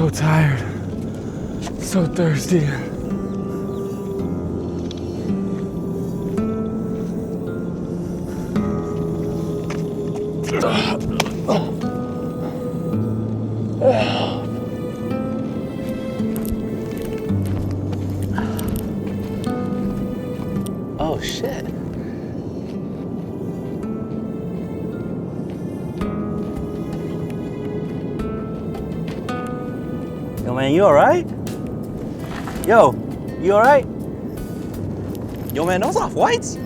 So tired, so thirsty. Oh shit. Yo man, you alright? Yo, you alright? Yo man, those off-whites?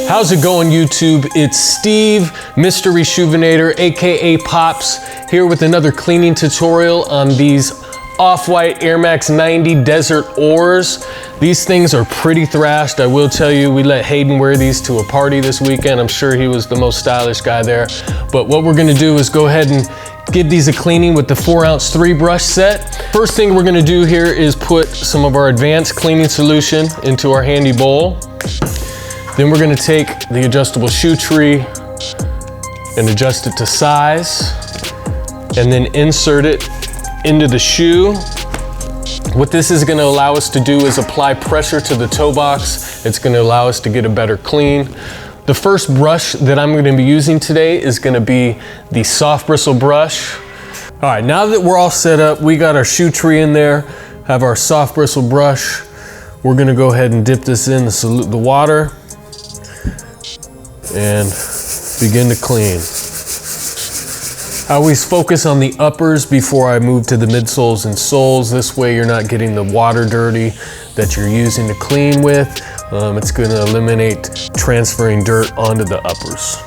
How's it going, YouTube? It's Steve, Mr. Reshoevn8r, aka Pops, here with another cleaning tutorial on these off-white Air Max 90 Desert Ores. These things are pretty thrashed. I will tell you, we let Hayden wear these to a party this weekend. I'm sure he was the most stylish guy there. But what we're gonna do is go ahead and give these a cleaning with the 4-ounce 3-brush set. First thing we're gonna do here is put some of our advanced cleaning solution into our handy bowl. Then we're gonna take the adjustable shoe tree and adjust it to size, and then insert it into the shoe. What this is gonna allow us to do is apply pressure to the toe box. It's gonna allow us to get a better clean. The first brush that I'm gonna be using today is gonna be the soft bristle brush. All right, now that we're all set up, we got our shoe tree in there, have our soft bristle brush. We're gonna go ahead and dip this in the water and begin to clean. I always focus on the uppers before I move to the midsoles and soles. This way you're not getting the water dirty that you're using to clean with. It's gonna eliminate transferring dirt onto the uppers.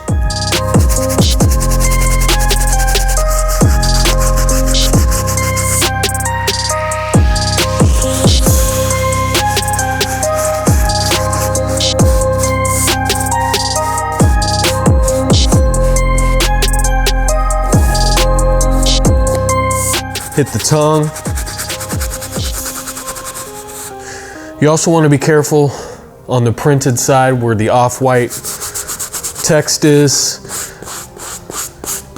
Hit the tongue. You also want to be careful on the printed side where the off-white text is.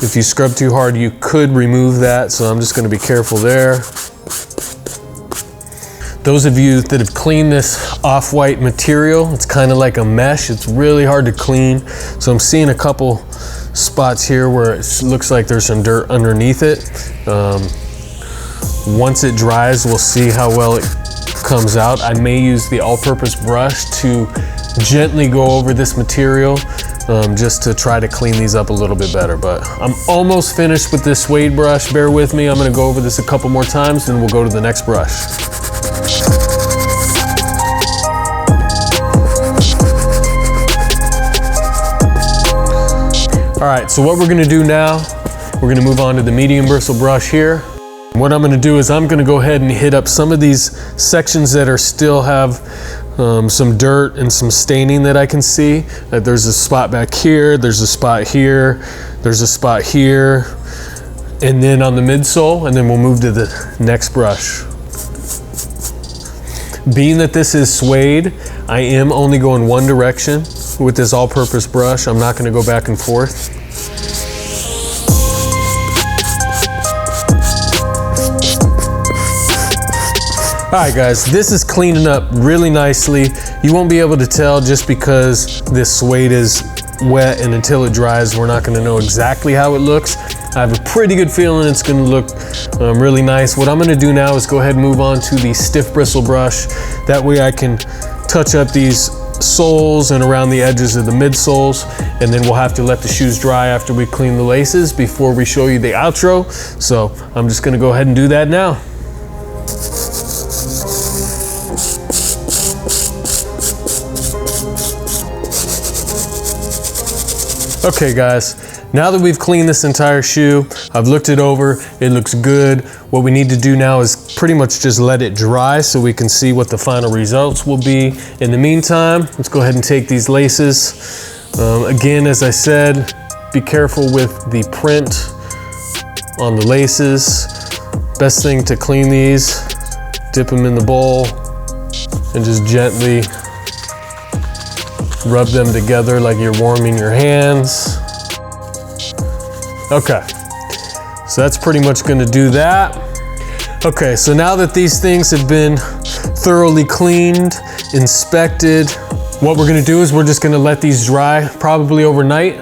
If you scrub too hard, you could remove that, so I'm just going to be careful there. Those of you that have cleaned this off-white material, it's kind of like a mesh. It's really hard to clean. So I'm seeing a couple spots here where it looks like there's some dirt underneath it. Once it dries, we'll see how well it comes out. I may use the all-purpose brush to gently go over this material just to try to clean these up a little bit better. But I'm almost finished with this suede brush. Bear with me. I'm gonna go over this a couple more times, then we'll go to the next brush. All right, so what we're gonna do now, we're gonna move on to the medium bristle brush here. What I'm gonna do is I'm gonna go ahead and hit up some of these sections that are still have some dirt and some staining that I can see. There's a spot back here, there's a spot here, there's a spot here, and then on the midsole, and then we'll move to the next brush. Being that this is suede, I am only going one direction with this all-purpose brush. I'm not gonna go back and forth. All right guys, this is cleaning up really nicely. You won't be able to tell just because this suede is wet, and until it dries, we're not gonna know exactly how it looks. I have a pretty good feeling it's gonna look really nice. What I'm gonna do now is go ahead and move on to the stiff bristle brush. That way I can touch up these soles and around the edges of the midsoles, and then we'll have to let the shoes dry after we clean the laces before we show you the outro. So I'm just gonna go ahead and do that now. Okay guys, Now that we've cleaned this entire shoe, I've looked it over, it looks good. What we need to do now is pretty much just let it dry so we can see what the final results will be. In the meantime, let's go ahead and take these laces. Again, as I said, be careful with the print on the laces. Best thing to clean these, dip them in the bowl and just gently rub them together like you're warming your hands. Okay, so that's pretty much gonna do that. Okay, so now that these things have been thoroughly cleaned, inspected, what we're gonna do is we're just gonna let these dry probably overnight,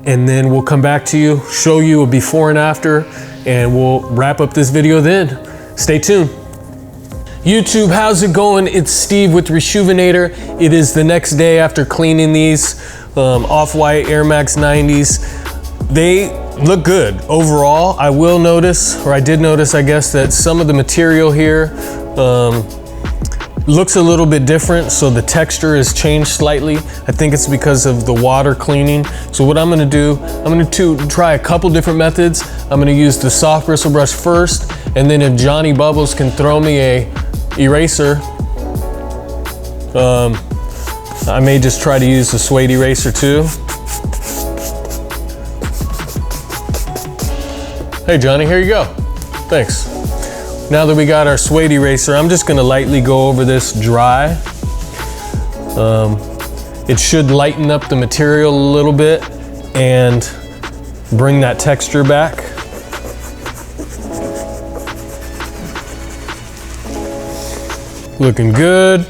and then we'll come back to you, show you a before and after, and we'll wrap up this video then. Stay tuned. YouTube, how's it going? It's Steve with Reshoevn8r. It is the next day after cleaning these off-white Air Max 90s. They look good overall. I will notice, or I did notice, I guess, that some of the material here looks a little bit different, so the texture has changed slightly. I think it's because of the water cleaning. So what I'm gonna do, I'm gonna try a couple different methods. I'm gonna use the soft bristle brush first, and then if Johnny Bubbles can throw me a eraser, I may just try to use the suede eraser too. Hey Johnny, here you go. Thanks. Now that we got our suede eraser, I'm just gonna lightly go over this dry. It should lighten up the material a little bit and bring that texture back. Looking good.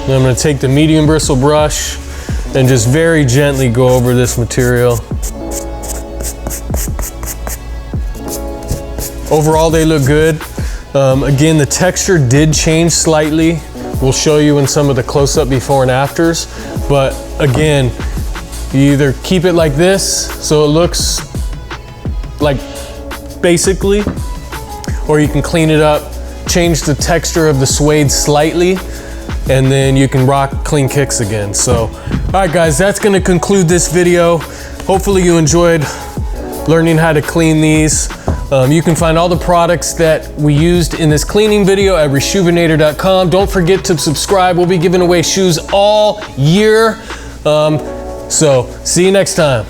Then I'm gonna take the medium bristle brush and just very gently go over this material. Overall, they look good. Again, the texture did change slightly. We'll show you in some of the close-up before and afters. But again, you either keep it like this, so it looks like basically, or you can clean it up, change the texture of the suede slightly, and then you can rock clean kicks again. So, all right guys, that's gonna conclude this video. Hopefully you enjoyed learning how to clean these. You can find all the products that we used in this cleaning video at Reshoevn8r.com. Don't forget to subscribe. We'll be giving away shoes all year. So see you next time.